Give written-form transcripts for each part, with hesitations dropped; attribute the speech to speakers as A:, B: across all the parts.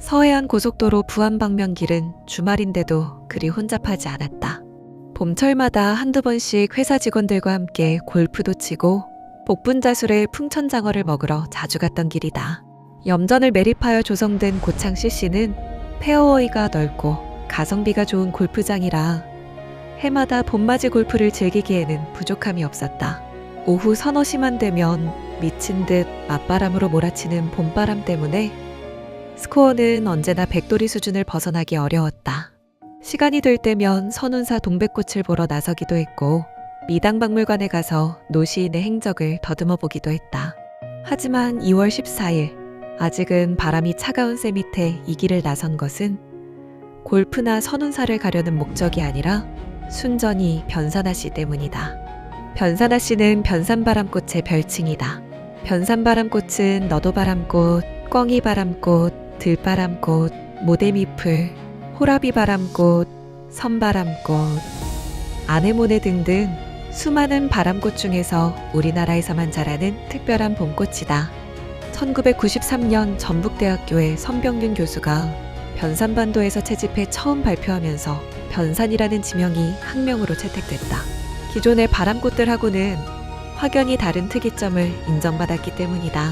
A: 서해안 고속도로 부안 방면 길은 주말인데도 그리 혼잡하지 않았다. 봄철마다 한두 번씩 회사 직원들과 함께 골프도 치고 복분자술에 풍천장어를 먹으러 자주 갔던 길이다. 염전을 매립하여 조성된 고창 CC는 페어웨이가 넓고 가성비가 좋은 골프장이라 해마다 봄맞이 골프를 즐기기에는 부족함이 없었다. 오후 서너 시만 되면 미친 듯 맞바람으로 몰아치는 봄바람 때문에 스코어는 언제나 백돌이 수준을 벗어나기 어려웠다. 시간이 될 때면 선운사 동백꽃을 보러 나서기도 했고 미당박물관에 가서 노시인의 행적을 더듬어 보기도 했다. 하지만 2월 14일 아직은 바람이 차가운 새 밑에 이 길을 나선 것은 골프나 선운사를 가려는 목적이 아니라 순전히 변산아 씨 때문이다. 변산아 씨는 변산바람꽃의 별칭이다. 변산바람꽃은 너도바람꽃, 꽝이바람꽃, 들바람꽃, 모데미풀, 호라비바람꽃, 선바람꽃, 아네모네 등등 수많은 바람꽃 중에서 우리나라에서만 자라는 특별한 봄꽃이다. 1993년 전북대학교의 선병균 교수가 변산반도에서 채집해 처음 발표하면서 변산이라는 지명이 학명으로 채택됐다. 기존의 바람꽃들하고는 확연히 다른 특이점을 인정받았기 때문이다.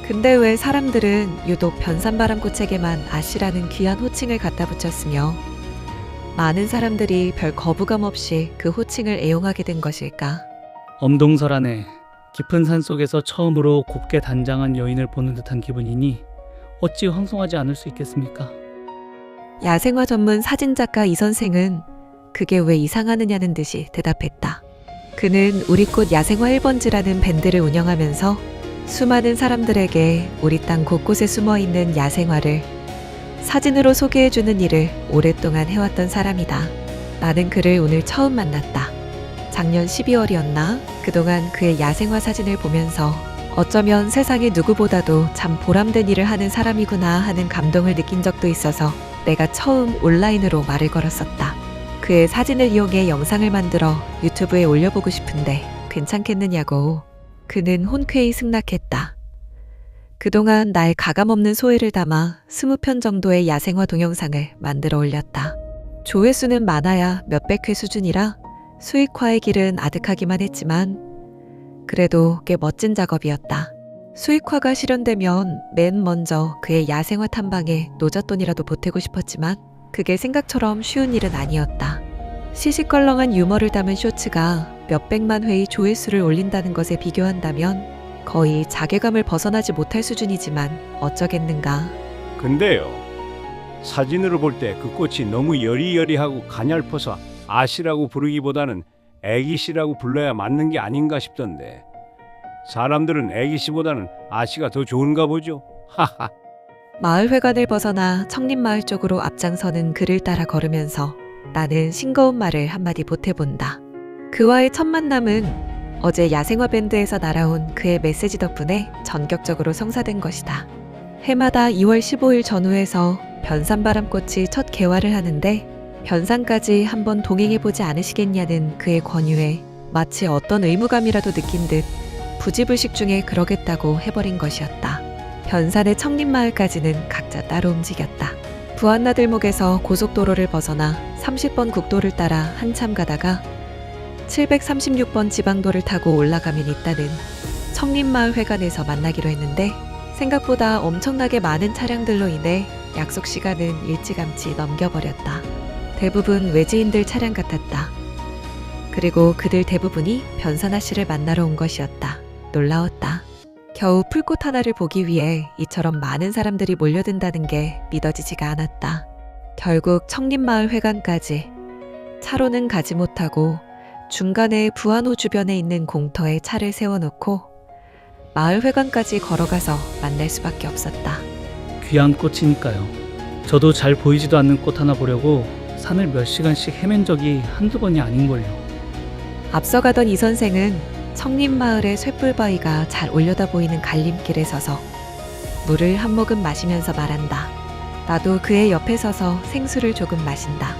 A: 근데 왜 사람들은 유독 변산바람꽃에게만 아씨라는 귀한 호칭을 갖다 붙였으며 많은 사람들이 별 거부감 없이 그 호칭을 애용하게 된 것일까?
B: 엄동설안에 깊은 산속에서 처음으로 곱게 단장한 여인을 보는 듯한 기분이니 어찌 황송하지 않을 수 있겠습니까?
A: 야생화 전문 사진작가 이 선생은 그게 왜 이상하느냐는 듯이 대답했다. 그는 우리꽃 야생화 1번지라는 밴드를 운영하면서 수많은 사람들에게 우리 땅 곳곳에 숨어있는 야생화를 사진으로 소개해주는 일을 오랫동안 해왔던 사람이다. 나는 그를 오늘 처음 만났다. 작년 12월이었나? 그동안 그의 야생화 사진을 보면서 어쩌면 세상에 누구보다도 참 보람된 일을 하는 사람이구나 하는 감동을 느낀 적도 있어서 내가 처음 온라인으로 말을 걸었었다. 그의 사진을 이용해 영상을 만들어 유튜브에 올려보고 싶은데 괜찮겠느냐고. 그는 흔쾌히 승낙했다. 그동안 날 가감없는 소회를 담아 20편 정도의 야생화 동영상을 만들어 올렸다. 조회수는 많아야 몇백 회 수준이라 수익화의 길은 아득하기만 했지만 그래도 꽤 멋진 작업이었다. 수익화가 실현되면 맨 먼저 그의 야생화 탐방에 노잣돈이라도 보태고 싶었지만 그게 생각처럼 쉬운 일은 아니었다. 시시껄렁한 유머를 담은 쇼츠가 몇백만 회의 조회수를 올린다는 것에 비교한다면 거의 자괴감을 벗어나지 못할 수준이지만 어쩌겠는가.
C: 근데요, 사진으로 볼 때 그 꽃이 너무 여리여리하고 가냘퍼서 아씨라고 부르기보다는 애기씨라고 불러야 맞는 게 아닌가 싶던데 사람들은 애기씨보다는 아씨가 더 좋은가 보죠. 하하.
A: 마을회관을 벗어나 청림마을 쪽으로 앞장서는 그를 따라 걸으면서 나는 싱거운 말을 한마디 보태본다. 그와의 첫 만남은 어제 야생화 밴드에서 날아온 그의 메시지 덕분에 전격적으로 성사된 것이다. 해마다 2월 15일 전후에서 변산바람꽃이 첫 개화를 하는데 변산까지 한번 동행해보지 않으시겠냐는 그의 권유에 마치 어떤 의무감이라도 느낀 듯 부지불식 중에 그러겠다고 해버린 것이었다. 변산의 청림마을까지는 각자 따로 움직였다. 부안나들목에서 고속도로를 벗어나 30번 국도를 따라 한참 가다가 736번 지방도를 타고 올라가면 있다는 청림마을 회관에서 만나기로 했는데 생각보다 엄청나게 많은 차량들로 인해 약속 시간은 일찌감치 넘겨버렸다. 대부분 외지인들 차량 같았다. 그리고 그들 대부분이 변산아 씨를 만나러 온 것이었다. 놀라웠다. 겨우 풀꽃 하나를 보기 위해 이처럼 많은 사람들이 몰려든다는 게 믿어지지가 않았다. 결국 청림마을 회관까지 차로는 가지 못하고 중간에 부안호 주변에 있는 공터에 차를 세워놓고 마을 회관까지 걸어가서 만날 수밖에 없었다.
B: 귀한 꽃이니까요. 저도 잘 보이지도 않는 꽃 하나 보려고 산을 몇 시간씩 헤맨 적이 한두 번이 아닌걸요.
A: 앞서가던 이 선생은 청림마을의 쇳불바위가 잘 올려다 보이는 갈림길에 서서 물을 한 모금 마시면서 말한다. 나도 그의 옆에 서서 생수를 조금 마신다.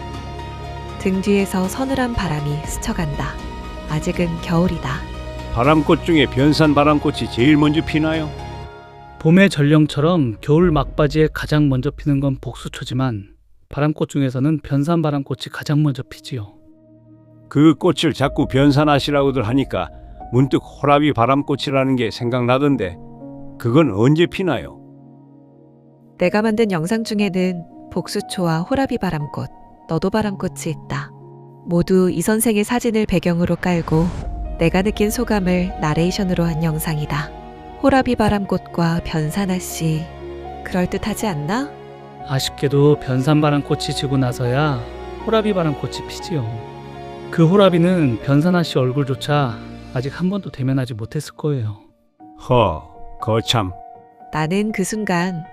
A: 등 뒤에서 서늘한 바람이 스쳐간다. 아직은 겨울이다.
C: 바람꽃 중에 변산 바람꽃이 제일 먼저 피나요?
B: 봄의 전령처럼 겨울 막바지에 가장 먼저 피는 건 복수초지만 바람꽃 중에서는 변산바람꽃이 가장 먼저 피지요.
C: 그 꽃을 자꾸 변산하시라고들 하니까 문득 호라비 바람꽃이라는 게 생각나던데 그건 언제 피나요?
A: 내가 만든 영상 중에는 복수초와 호라비 바람꽃, 너도 바람꽃이 있다. 모두 이 선생의 사진을 배경으로 깔고 내가 느낀 소감을 나레이션으로 한 영상이다. 호라비 바람꽃과 변산아 씨, 그럴듯하지 않나?
B: 아쉽게도 변산바람꽃이 지고 나서야 호라비바람꽃이 피지요. 그 호라비는 변산아 씨 얼굴조차 아직 한 번도 대면하지 못했을 거예요.
C: 거참.
A: 나는 그 순간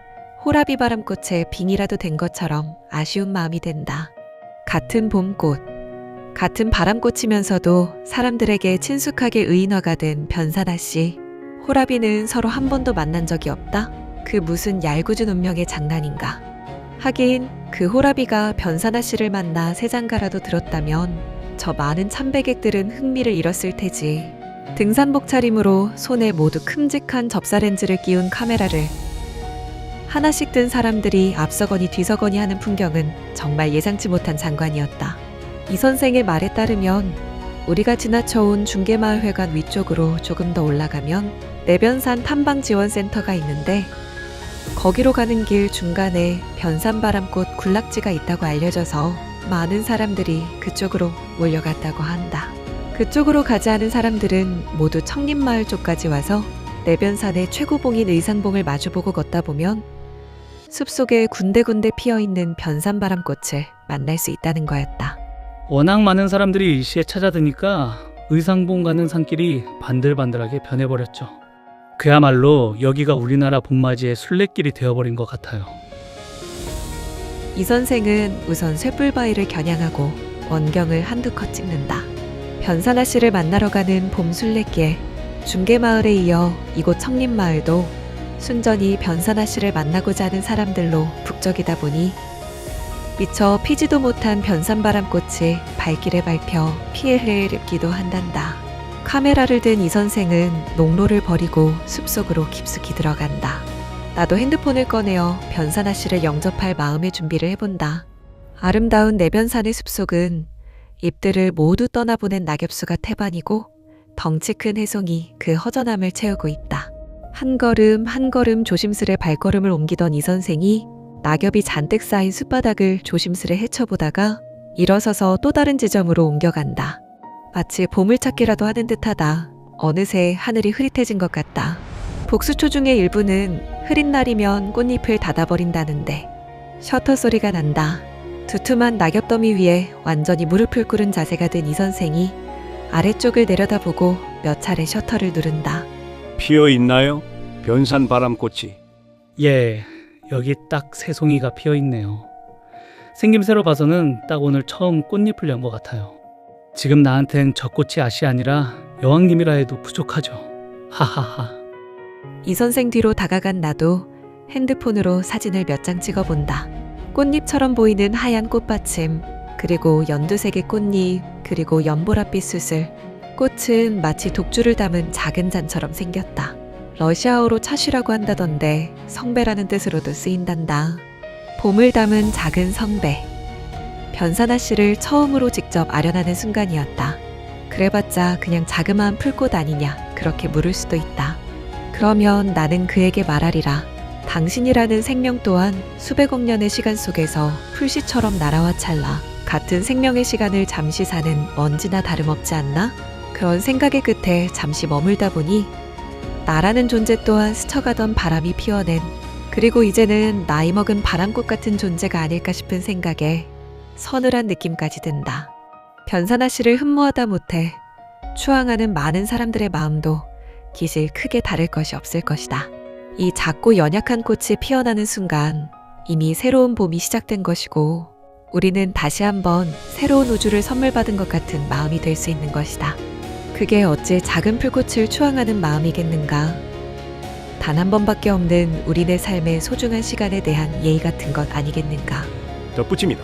A: 호라비 바람꽃에 빙이라도 된 것처럼 아쉬운 마음이 든다. 같은 봄꽃, 같은 바람꽃이면서도 사람들에게 친숙하게 의인화가 된 변산아 씨. 호라비는 서로 한 번도 만난 적이 없다? 그 무슨 얄궂은 운명의 장난인가? 하긴 그 호라비가 변산아 씨를 만나 새 장가라도 들었다면 저 많은 참배객들은 흥미를 잃었을 테지. 등산복 차림으로 손에 모두 큼직한 접사렌즈를 끼운 카메라를 하나씩 든 사람들이 앞서거니 뒤서거니 하는 풍경은 정말 예상치 못한 장관이었다. 이 선생의 말에 따르면 우리가 지나쳐온 중계마을회관 위쪽으로 조금 더 올라가면 내변산 탐방지원센터가 있는데 거기로 가는 길 중간에 변산바람꽃 군락지가 있다고 알려져서 많은 사람들이 그쪽으로 몰려갔다고 한다. 그쪽으로 가지 않은 사람들은 모두 청림마을 쪽까지 와서 내변산의 최고봉인 의상봉을 마주보고 걷다 보면 숲속에 군데군데 피어있는 변산바람꽃을 만날 수 있다는 거였다.
B: 워낙 많은 사람들이 일시에 찾아드니까 의상봉 가는 산길이 반들반들하게 변해버렸죠. 그야말로 여기가 우리나라 봄맞이의 순례길이 되어버린 것 같아요.
A: 이 선생은 우선 쇠뿔바위를 겨냥하고 원경을 한두 컷 찍는다. 변산아 씨를 만나러 가는 봄 순례길, 중계마을에 이어 이곳 청림마을도 순전히 변산아 씨를 만나고자 하는 사람들로 북적이다 보니 미처 피지도 못한 변산바람꽃이 발길에 밟혀 피해를 입기도 한단다. 카메라를 든 이 선생은 농로를 버리고 숲속으로 깊숙이 들어간다. 나도 핸드폰을 꺼내어 변산아 씨를 영접할 마음의 준비를 해본다. 아름다운 내변산의 숲속은 잎들을 모두 떠나보낸 낙엽수가 태반이고 덩치 큰 해송이 그 허전함을 채우고 있다. 한 걸음 한 걸음 조심스레 발걸음을 옮기던 이 선생이 낙엽이 잔뜩 쌓인 숲바닥을 조심스레 헤쳐보다가 일어서서 또 다른 지점으로 옮겨간다. 마치 보물찾기라도 하는 듯하다. 어느새 하늘이 흐릿해진 것 같다. 복수초 중의 일부는 흐린 날이면 꽃잎을 닫아버린다는데 셔터 소리가 난다. 두툼한 낙엽더미 위에 완전히 무릎을 꿇은 자세가 된 이 선생이 아래쪽을 내려다보고 몇 차례 셔터를 누른다.
C: 피어 있나요? 변산바람꽃이.
B: 예, 여기 딱 새 송이가 피어있네요. 생김새로 봐서는 딱 오늘 처음 꽃잎을 연 것 같아요. 지금 나한텐 저 꽃이 아시 아니라 여왕님이라 해도 부족하죠. 하하하.
A: 이 선생 뒤로 다가간 나도 핸드폰으로 사진을 몇 장 찍어본다. 꽃잎처럼 보이는 하얀 꽃받침, 그리고 연두색의 꽃잎, 그리고 연보랏빛 수술. 꽃은 마치 독주를 담은 작은 잔처럼 생겼다. 러시아어로 차쉬라고 한다던데 성배라는 뜻으로도 쓰인단다. 봄을 담은 작은 성배. 변산아 씨를 처음으로 직접 아련하는 순간이었다. 그래봤자 그냥 자그마한 풀꽃 아니냐, 그렇게 물을 수도 있다. 그러면 나는 그에게 말하리라. 당신이라는 생명 또한 수백억 년의 시간 속에서 풀씨처럼 날아와 찰나 같은 생명의 시간을 잠시 사는 먼지나 다름없지 않나? 그런 생각의 끝에 잠시 머물다 보니 나라는 존재 또한 스쳐가던 바람이 피워낸, 그리고 이제는 나이 먹은 바람꽃 같은 존재가 아닐까 싶은 생각에 서늘한 느낌까지 든다. 변산아 씨를 흠모하다 못해 추앙하는 많은 사람들의 마음도 기실 크게 다를 것이 없을 것이다. 이 작고 연약한 꽃이 피어나는 순간 이미 새로운 봄이 시작된 것이고 우리는 다시 한번 새로운 우주를 선물 받은 것 같은 마음이 될 수 있는 것이다. 그게 어찌 작은 풀꽃을 추앙하는 마음이겠는가. 단 한 번밖에 없는 우리네 삶의 소중한 시간에 대한 예의 같은 것 아니겠는가.
C: 덧붙입니다.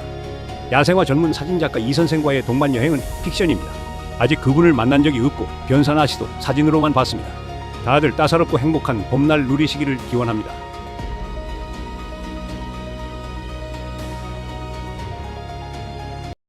C: 야생화 전문 사진작가 이 선생과의 동반 여행은 픽션입니다. 아직 그분을 만난 적이 없고 변산아 씨도 사진으로만 봤습니다. 다들 따사롭고 행복한 봄날 누리시기를 기원합니다.